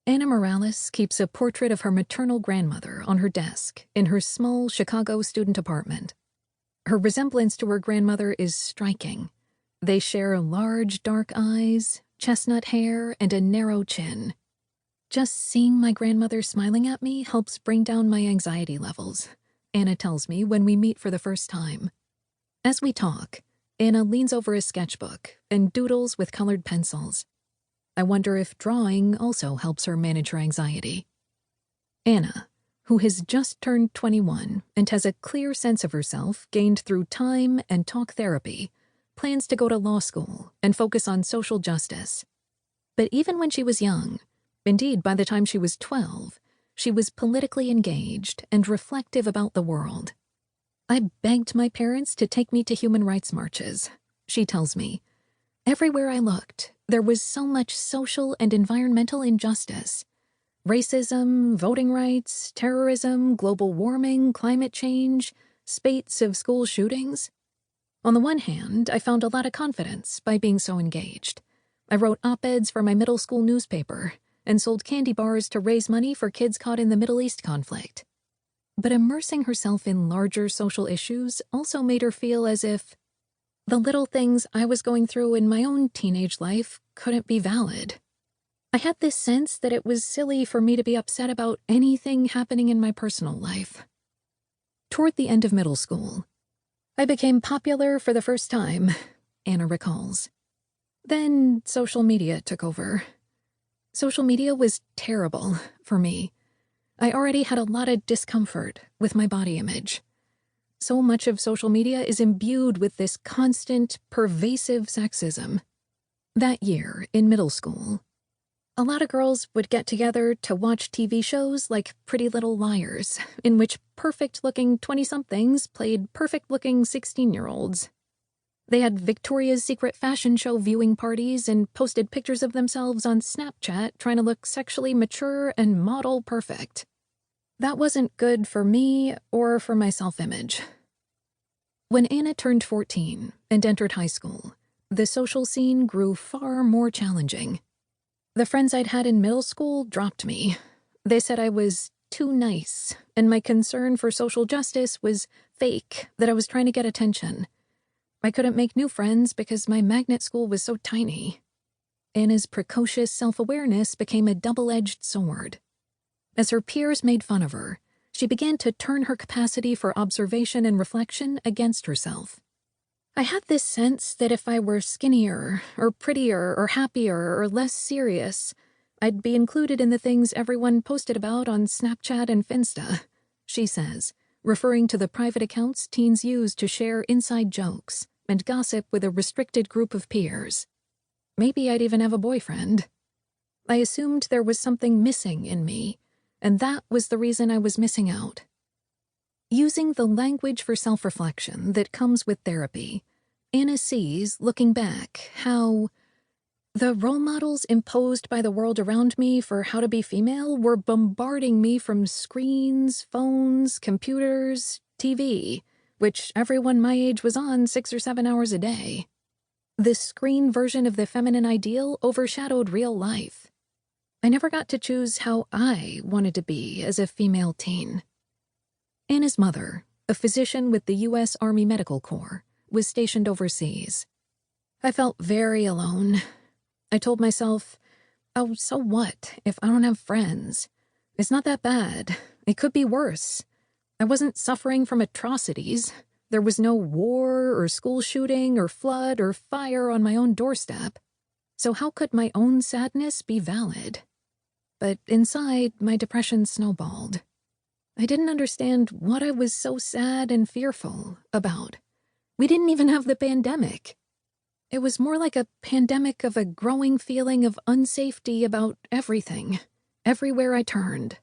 Anna Morales keeps a portrait of her maternal grandmother on her desk in her small Chicago student apartment. Her resemblance to her grandmother is striking. They share large, dark eyes, chestnut hair, and a narrow chin. Just seeing my grandmother smiling at me helps bring down my anxiety levels, Anna tells me when we meet for the first time. As we talk, Anna leans over a sketchbook and doodles with colored pencils. I wonder if drawing also helps her manage her anxiety. Anna, who has just turned 21 and has a clear sense of herself gained through time and talk therapy, plans to go to law school and focus on social justice. But even when she was young, indeed by the time she was 12, she was politically engaged and reflective about the world. I begged my parents to take me to human rights marches, she tells me. Everywhere I looked, there was so much social and environmental injustice. Racism, voting rights, terrorism, global warming, climate change, spates of school shootings. On the one hand, I found a lot of confidence by being so engaged. I wrote op-eds for my middle school newspaper and sold candy bars to raise money for kids caught in the Middle East conflict. But immersing herself in larger social issues also made her feel as if the little things I was going through in my own teenage life couldn't be valid. I had this sense that it was silly for me to be upset about anything happening in my personal life. Toward the end of middle school, I became popular for the first time, Anna recalls. Then social media took over. Social media was terrible for me. I already had a lot of discomfort with my body image. So much of social media is imbued with this constant, pervasive sexism. That year, in middle school, a lot of girls would get together to watch TV shows like Pretty Little Liars, in which perfect-looking 20-somethings played perfect-looking 16-year-olds. They had Victoria's Secret fashion show viewing parties and posted pictures of themselves on Snapchat trying to look sexually mature and model perfect. That wasn't good for me or for my self-image. When Anna turned 14 and entered high school, the social scene grew far more challenging. The friends I'd had in middle school dropped me. They said I was too nice, and my concern for social justice was fake, that I was trying to get attention. I couldn't make new friends because my magnet school was so tiny. Anna's precocious self-awareness became a double-edged sword. As her peers made fun of her, she began to turn her capacity for observation and reflection against herself. I had this sense that if I were skinnier, or prettier, or happier, or less serious, I'd be included in the things everyone posted about on Snapchat and Finsta, she says, referring to the private accounts teens use to share inside jokes and gossip with a restricted group of peers. Maybe I'd even have a boyfriend. I assumed there was something missing in me, and that was the reason I was missing out. Using the language for self-reflection that comes with therapy, Anna sees, looking back, how the role models imposed by the world around me for how to be female were bombarding me from screens, phones, computers, TV, which everyone my age was on 6 or 7 hours a day. The screen version of the feminine ideal overshadowed real life. I never got to choose how I wanted to be as a female teen. Anna's mother, a physician with the U.S. Army Medical Corps, was stationed overseas. I felt very alone. I told myself, oh, so what if I don't have friends? It's not that bad. It could be worse. I wasn't suffering from atrocities. There was no war or school shooting or flood or fire on my own doorstep. So how could my own sadness be valid? But inside, my depression snowballed. I didn't understand what I was so sad and fearful about. We didn't even have the pandemic. It was more like a pandemic of a growing feeling of unsafety about everything, everywhere I turned.